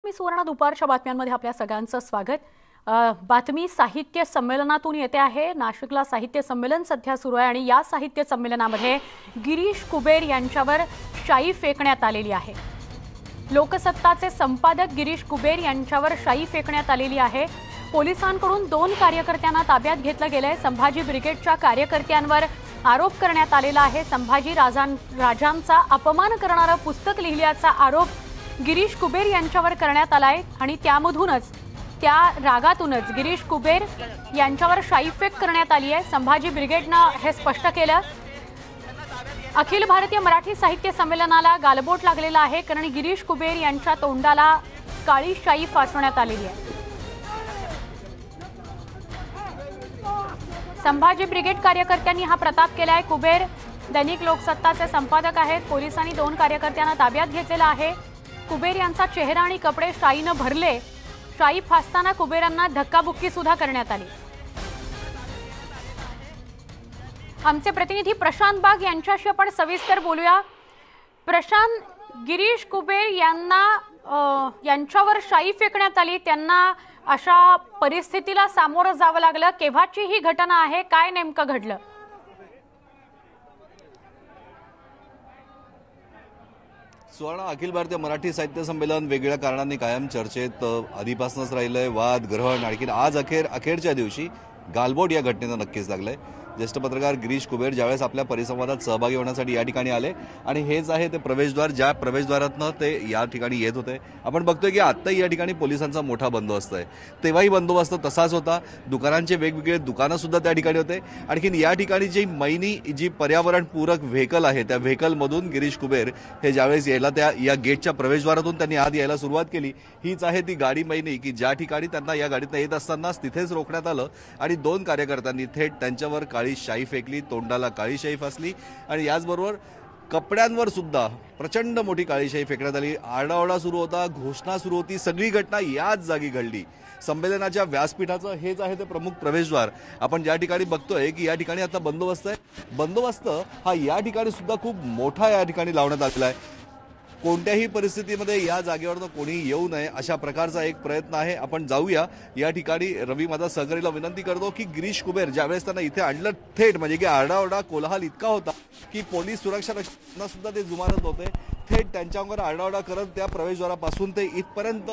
मी सुवर्ण दुपारच्या बातम्यांमध्ये आपल्या सगळ्यांचं स्वागत। बातमी साहित्य संमेलनातून येते आहे। नाशिकला साहित्य संमेलन सध्या सुरू आहे आणि या साहित्य संमेलनामध्ये गिरीश कुबेर यांच्यावर शाई फेकण्यात आलेली आहे। लोकसत्ताचे संपादक गिरीश कुबेर यांच्यावर शाई फेकण्यात आलेली आहे। पोलिसांकडून 2 कार्यकर्त्यांना ताब्यात घेतलं गेलंय। संभाजी ब्रिगेडच्या कार्यकर्त्यांवर आरोप करण्यात आलेला आहे। संभाजी राजांचा अपमान करणारं पुस्तक लिहिल्याचा आरोप गिरीश कुबेर यांच्यावर करण्यात आलाय आणि त्यामधूनच त्या रागातूनच गिरीश कुबेर यांच्यावर शाईफेक करण्यात आली आहे। संभाजी ब्रिगेडनं हे स्पष्ट केलं। अखिल भारतीय मराठी साहित्य संमेलनाला गालबोट लागलेला आहे कारण गिरीश कुबेर यांच्या तोंडाला काळी शाई फासवण्यात आलेली आहे। संभाजी ब्रिगेड कार्यकर्त्यांनी हा प्रताप केलाय। कुबेर दैनिक लोकसत्ताचे संपादक आहेत। पोलिसांनी 2 कार्यकर्त्यांना ताब्यात घेतलेला आहे। कुबेर यांचा चेहरा आणि कपडे शाईने भरले। शाई फासताना कुबेरांना धक्काबुक्की सुद्धा करण्यात आली। आमचे प्रतिनिधी प्रशांत बाग यांच्याशी आपण सविस्तर बोलूया। प्रशांत, गिरीश कुबेर यांच्यावर शाई फेकण्यात आली, त्यांना अशा परिस्थितीला सामोरं जावं लागलं। केव्हाची ही घटना आहे, काय नेमकं घडलं? सुवर्ण, अखिल भारतीय मराठी साहित्य संमेलन वेगवेगळ्या कारणांनी कायम चर्चेत आधीपासूनच राहिलंय। वाद, ग्रहण, आणखी आज अखेरच्या दिवशी गालबोट या घटनेनं नक्कीच लागलंय। ज्येष्ठ पत्रकार गिरीश कुबेर ज्यावेळेस आपल्या परिसंवादात सहभागी होण्यासाठी या ठिकाणी आले आणि हेच आहे ते प्रवेशद्वार, ज्या प्रवेशद्वारातनं ते या ठिकाणी येत होते। आपण बघतोय की आत्ताही या ठिकाणी पोलिसांचा मोठा बंदोबस्त आहे। तेव्हाही बंदोबस्त तसाच होता। दुकानांचे वेगवेगळे दुकानं सुद्धा त्या ठिकाणी होते। आणखीन या ठिकाणी जी पर्यावरणपूरक व्हेकल आहे त्या व्हेकलमधून गिरीश कुबेर हे ज्यावेळेस यायला या गेटच्या प्रवेशद्वारातून त्यांनी आत यायला सुरुवात केली। हीच आहे ती गाडी मैनी की ज्या ठिकाणी त्यांना या गाडीतनं येत असतानाच तिथेच रोखण्यात आलं आणि 2 कार्यकर्त्यांनी थेट त्यांच्यावर काळी शाई फेकली, तोंडाला काळी शाई फासली आणि याचबरोबर कपड्यांवर सुद्धा प्रचंड मोठी काळी शाई फेकण्यात आली। आरडाओरडा सुरू होता, घोषणा सुरू होती। सगळी घटना याच जागी घडली। संमेलनाच्या व्यासपीठाचं हेच आहे ते प्रमुख प्रवेशद्वार। आपण ज्या ठिकाणी बघतोय की या ठिकाणी आता बंदोबस्त आहे। बंदोबस्त हा या ठिकाणी सुद्धा खूप मोठा या ठिकाणी लावण्यात आलेला आहे। कोणत्याही परिस्थितीमध्ये या जागेवरनं कोणी येऊ नये अशा प्रकारचा एक प्रयत्न आहे। आपण जाऊया या ठिकाणी। रवी माझा सहकारीला विनंती करतो की गिरीश कुबेर ज्यावेळेस त्यांना इथे आणलं थेट म्हणजे की आरडाओरडा कोलाहल इतका होता की पोलीस सुरक्षा रक्षकांना सुद्धा ते जुमानत होते। थेट त्यांच्यावर आरडाओरडा करत त्या प्रवेशद्वारापासून ते इथपर्यंत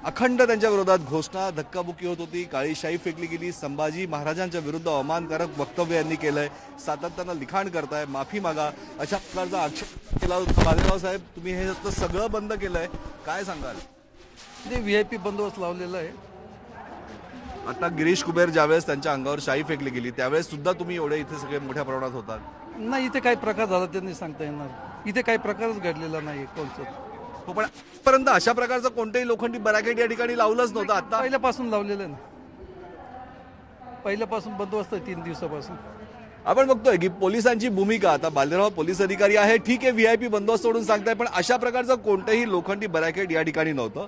अखंड त्यांच्या विरोधात घोषणा, धक्काबुक्की होत होती। काळी शाई फेकली गेली। संभाजी महाराजांच्या विरुद्ध अवमानकारक वक्तव्य यांनी केलंय। सातत्यानं लिखाण करताय, माफी मागा अशा प्रकारचा आक्षेप केला होता। बालेराव साहेब, तुम्ही हे सगळं बंद केलंय, काय सांगाल? VIP बंदोबस्त लावलेला आहे। आता गिरीश कुबेर ज्यावेळेस त्यांच्या अंगावर शाई फेकली गेली त्यावेळेस सुद्धा तुम्ही एवढे इथे सगळे मोठ्या प्रमाणात होतात? नाही, इथे काही प्रकार झाला त्यांनी सांगता येणार। इथे काही प्रकारच घडलेला नाही कोणतं। हो, पण आतापर्यंत अशा प्रकारचं कोणतेही लोखंडी बॅरिकेड या ठिकाणी लावलंच नव्हतं। आता पहिल्यापासून लावलेलं आहे ना, पहिल्यापासून बंदोबस्त आहे 3 दिवसापासून। आपण बघतोय की पोलिसांची भूमिका, आता बालेराव पोलीस अधिकारी आहे, ठीक आहे, VIP बंदोबस्त सोडून सांगताय, पण अशा प्रकारचं कोणतेही लोखंडी बॅरिकेड या ठिकाणी नव्हतं।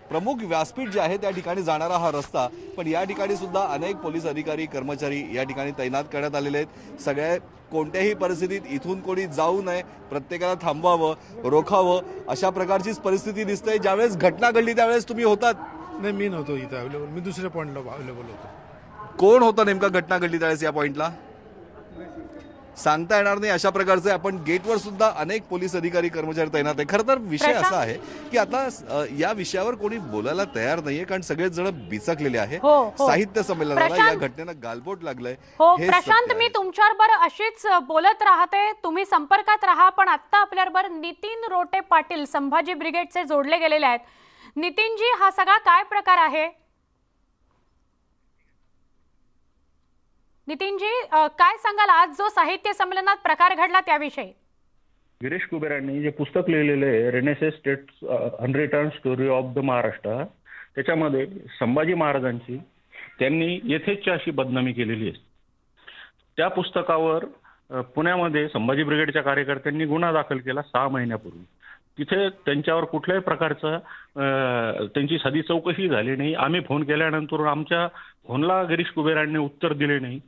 प्रमुख व्यासपीठ जे आहे त्या ठिकाणी जाणारा हा रस्ता, पण या ठिकाणी सुद्धा अनेक पोलीस अधिकारी कर्मचारी या ठिकाणी तैनात करण्यात आलेले आहेत। सगळ्या कोणत्याही परिस्थितीत इथून कोणी जाऊ नये, प्रत्येकाला थांबवावं, रोखावं अशा प्रकारचीच परिस्थिती दिसते। ज्यावेळेस घटना घडली त्यावेळेस तुम्ही होतात? नाही, मी नव्हतो इथे अवेलेबल, मी दुसऱ्या पॉईंटला अवेलेबल होतो। कोण होतं नेमका घटना घडली त्यावेळेस या पॉईंटला? सांगता येणार नाही अशा प्रकारचे। आपण गेटवर सुद्धा अनेक पोलीस अधिकारी कर्मचारी तैनात आहे। खरं तर विषय असा आहे की आता या विषयावर कोणी बोलायला तयार नाहीये कारण सगळेच जण बिचकलेले आहे। साहित्य संमेलनाला या घटनेनं गालबोट लागलंय। प्रशांत, मी तुमच्याबरोबर अशीच बोलत राहते, तुम्ही संपर्कात राहा। पण आता आपल्याबरोबर नितीन रोटे पाटील संभाजी ब्रिगेडचे जोडले गेलेले आहेत। नितीनजी, हा सगळा काय प्रकार आहे? नितीनजी, काय सांगाल आज जो साहित्य संमेलनात प्रकार घडला त्याविषयी? गिरीश कुबेरांनी जे पुस्तक लिहिलेले आहे renaissance states unwritten story of the Maharashtra, त्याच्यामध्ये संभाजी महाराजांची त्यांनी यथेच्छ अशी बदनामी केलेली आहे। त्या पुस्तकावर पुण्यामध्ये संभाजी ब्रिगेडच्या कार्यकर्त्यांनी गुन्हा दाखल केला 6 महिन्यापूर्वी। तिथे त्यांच्यावर कुठल्याही प्रकारचं त्यांची साधी चौकशी झाली नाही। आम्ही फोन केल्यानंतर आमच्या फोनला गिरीश कुबेरांनी उत्तर दिले नाही।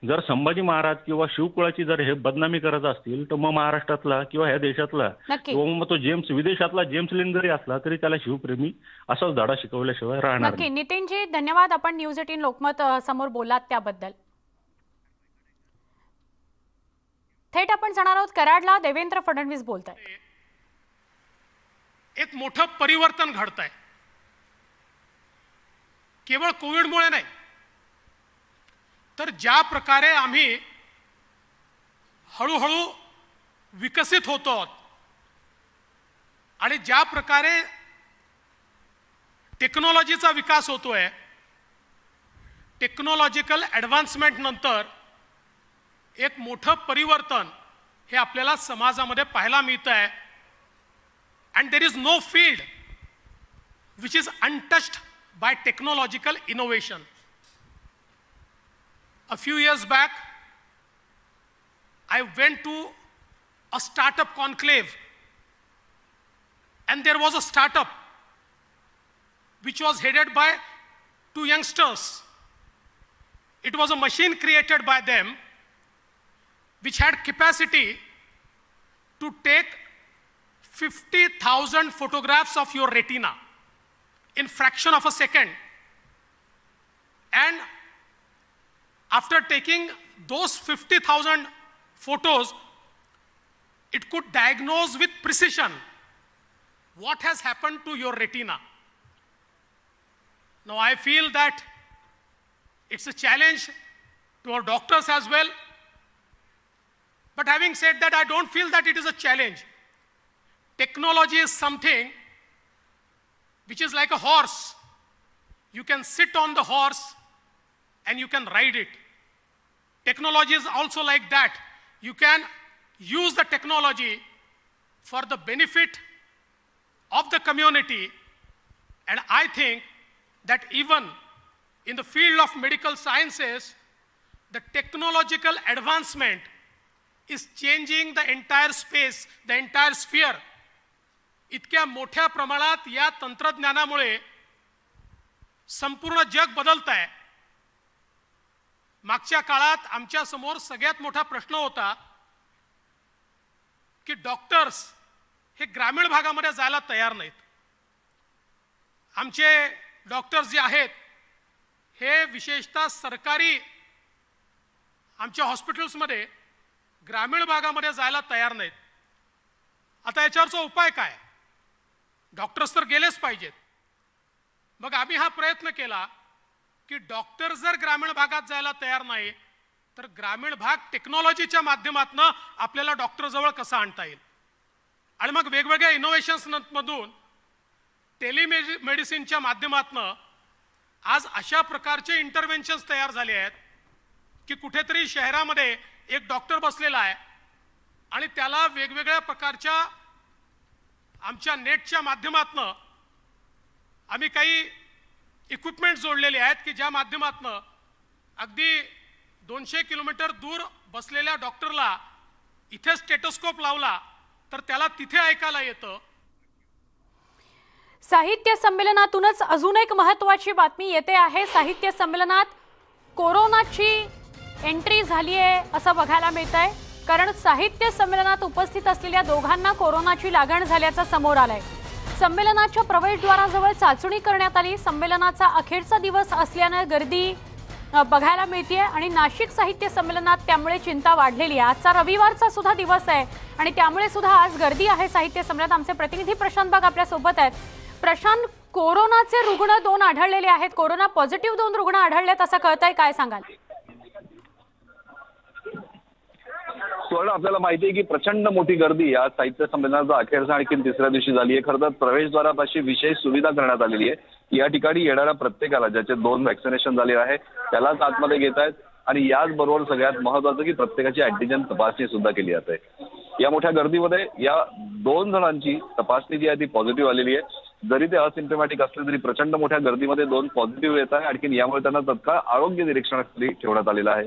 जर संभाजी महाराज किंवा शिवकुळाची जर हे बदनामी करत असतील तर मग महाराष्ट्रातला किंवा ह्या देशातला नक्की. किंवा मग तो विदेशातला जेम्स लिन जरी असला तरी त्याला शिवप्रेमी असाच धडा शिकवल्याशिवाय राहणार नक्की. नाही. नितीनजी धन्यवाद, आपण न्यूज 18 लोकमत समोर बोलात त्याबद्दल. थेट आपण जाणार आहोत कराडला. देवेंद्र फडणवीस बोलत आहेत. एक मोठं परिवर्तन घडत आहे, केवळ कोविडमुळे नाही, तर ज्या प्रकारे आम्ही हळूहळू विकसित होतो आणि ज्या प्रकारे टेक्नॉलॉजीचा विकास होतोय, टेक्नॉलॉजिकल ॲडव्हान्समेंट नंतर एक मोठं परिवर्तन हे आपल्याला समाजामध्ये पाहायला मिळतं आहे. And there is know field which is untouched by technological innovation. A few years back, I went to a startup conclave, and there was a startup which was headed by two youngsters. It was a machine created by them which had capacity to take 50,000 photographs of your retina in fraction of a second. And after taking those 50,000 photos, it could diagnose with precision what has happened to your retina. Now I feel that it's a challenge to our doctors as well. But having said that, I don't feel that it is a challenge. Technology is something which is like a horse. You can sit on the horse and you can ride it. Technology is also like that. You can use the technology for the benefit of the community. And I think that even in the field of medical sciences, the technological advancement is changing the entire space, the entire sphere. इतक्या मोठ्या प्रमाणात या तंत्रज्ञानामुळे संपूर्ण जग बदलत आहे. मागच्या काळात आमच्या समोर सगळ्यात मोठा प्रश्न होता की डॉक्टर्स हे ग्रामीण भागामध्ये जायला तयार नाहीत. आमचे डॉक्टर्स जे आहेत हे विशेषतः सरकारी आमच्या हॉस्पिटल्समध्ये ग्रामीण भागामध्ये जायला तयार नाहीत. आता याच्यावरचा उपाय काय? डॉक्टर्स तर गेलेच पाहिजेत. मग आम्ही हा प्रयत्न केला की डॉक्टर जर ग्रामीण भागात जायला तयार नाही तर ग्रामीण भाग टेक्नॉलॉजीच्या माध्यमातून आपल्याला डॉक्टर जवळ कसा आणता येईल. आणि मग वेगवेगळ्या इनोव्हेशन्स मधून टेलिमेडिसिनच्या माध्यमातून आज अशा प्रकारचे इंटरव्हेन्शन्स तयार झाले आहेत की कुठेतरी शहरामध्ये एक डॉक्टर बसलेला आहे आणि त्याला वेगवेगळ्या प्रकारच्या आमच्या नेटच्या माध्यमातून आम्ही काही इक्विपमेंट जोडलेले आहेत की ज्या माध्यमातून अगदी 200 किलोमीटर दूर बसलेल्या डॉक्टरला इथे स्टेटोस्कोप लावला तर त्याला तिथे ऐकायला येतं. साहित्य संमेलनातूनच अजून एक महत्त्वाची बातमी येते आहे. साहित्य संमेलनात कोरोनाची एंट्री झाली आहे असं बघायला मिळत आहे, कारण साहित्य संमेलनात उपस्थित असलेल्या दोघांना कोरोनाची लागण झाल्याचं समोर आलंय. संमेलनाच्या प्रवेशद्वाराजवळ चाचणी करण्यात आली. संमेलनाचा अखेरचा दिवस असल्याने गर्दी बघायला मिळते आणि नाशिक साहित्य संमेलनात त्यामुळे चिंता वाढलेली आहे. आजचा रविवारचा सुद्धा दिवस आहे आणि त्यामुळे सुद्धा आज गर्दी आहे साहित्य संमेलनात. आमचे प्रतिनिधी प्रशांत बाग आपल्या सोबत आहेत. प्रशांत, कोरोनाचे रुग्ण 2 आढळलेले आहेत, कोरोना पॉझिटिव्ह 2 रुग्ण आढळलेत असं कळतंय, काय सांगाल? स्वर्ण, आपल्याला माहिती आहे की प्रचंड मोठी गर्दी या साहित्य संमेलनाचा अखेरचा आणखी 3ऱ्या दिवशी झाली आहे. खरं तर प्रवेशद्वारापाशी विशेष सुविधा करण्यात आलेली आहे. या ठिकाणी येणाऱ्या प्रत्येकाला ज्याचे 2 व्हॅक्सिनेशन झाले आहे त्यालाच आतमध्ये घेत आहेत आणि याचबरोबर सगळ्यात महत्त्वाचं की प्रत्येकाची अँटीजन तपासणी सुद्धा केली जाते. या मोठ्या गर्दीमध्ये या 2 जणांची तपासणी जी आहे ती पॉझिटिव्ह आलेली आहे. जरी ते असिम्प्टोमॅटिक असले तरी प्रचंड मोठ्या गर्दीमध्ये 2 पॉझिटिव्ह येत आहे. आणखी यामुळे त्यांना तत्काळ आरोग्य निरीक्षणाखाली ठेवण्यात आलेलं आहे.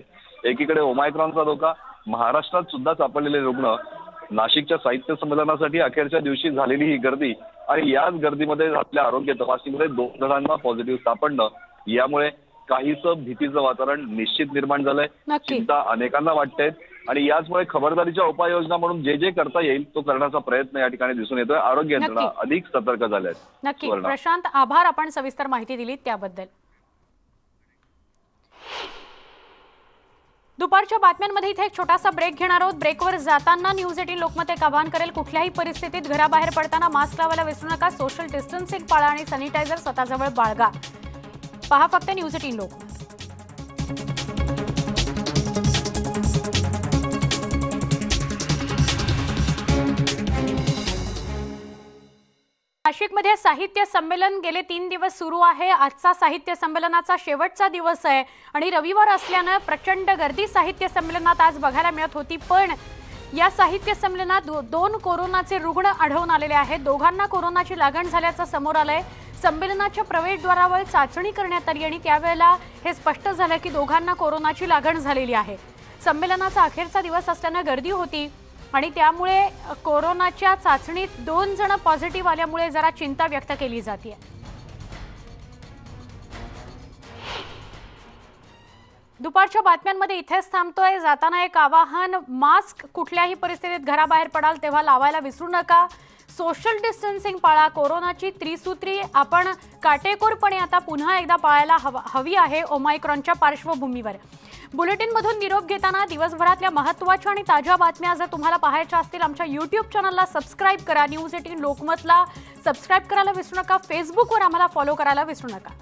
एकीकडे ओमायक्रॉनचा धोका, महाराष्ट्रात सुद्धा सापडलेले रुग्ण, नाशिकच्या साहित्य संमेलनासाठी अखेरच्या दिवशी झालेली ही गर्दी आणि याच गर्दीमध्ये आपल्या आरोग्य तपासणीमध्ये 2 जणांना पॉझिटिव्ह सापडणं, यामुळे काहीसं भीतीचं वातावरण निश्चित निर्माण झालंय. नक्की. चिंता अनेकांना वाटते आणि याचमुळे खबरदारीच्या उपाययोजना म्हणून जे जे करता येईल तो करण्याचा प्रयत्न या ठिकाणी दिसून येतोय. आरोग्य यंत्रणा नक्की. अधिक सतर्क झाल्या आहेत. नक्की सुवर्णा. प्रशांत, आभार, आपण सविस्तर माहिती दिली त्याबद्दल. दुपारच्या बातम्यांमध्ये इथे एक छोटासा ब्रेक घेणार आहोत. ब्रेकवर जाताना न्यूज 18 लोकमत एक आवाहन करेल, कुठल्याही परिस्थितीत घराबाहेर पडताना मास्क लावायला विसरू नका, सोशल डिस्टन्सिंग पाळा आणि सॅनिटायझर स्वतःजवळ बाळगा. पहा फक्त न्यूज 18 लोकमत. नाशिकमध्ये साहित्य संमेलन गेले 3 दिवस सुरू आहे. आजचा साहित्य संमेलनाचा शेवटचा दिवस आहे आणि रविवार असल्यानं प्रचंड गर्दी साहित्य संमेलनात आज बघायला मिळत होती. पण या साहित्य संमेलनात 2 कोरोनाचे रुग्ण आढळून आलेले आहेत. दोघांना कोरोनाची लागण झाल्याचं समोर आलंय. संमेलनाच्या प्रवेशद्वारावर चाचणी करण्यात आली आणि त्यावेळेला हे स्पष्ट झालं की दोघांना कोरोनाची लागण झालेली आहे. संमेलनाचा अखेरचा दिवस असल्यानं गर्दी होती आणि त्यामुळे कोरोनाच्या चाचणीत 2 जण पॉझिटिव्ह आल्यामुळे जरा चिंता व्यक्त केली जाते. दुपारच्या बातम्यांमध्ये इथेच थांबतोय. जाताना एक आवाहन, मास्क कुठल्याही परिस्थितीत घराबाहेर पडाल तेव्हा लावायला विसरू नका, सोशल डिस्टन्सिंग पाळा. कोरोनाची त्रिसूत्री आपण काटेकोरपणे आता पुन्हा एकदा पाळायला हवी आहे ओमायक्रॉनच्या पार्श्वभूमीवर. बुलेटिनमधून निरोप घेताना दिवसभरातल्या महत्त्वाच्या आणि ताज्या बातम्या जर तुम्हाला पाहायच्या असतील आमच्या यूट्यूब चॅनलला सबस्क्राईब करा. न्यूज 18 लोकमतला सबस्क्राईब करायला विसरू नका. फेसबुकवर आम्हाला फॉलो करायला विसरू नका.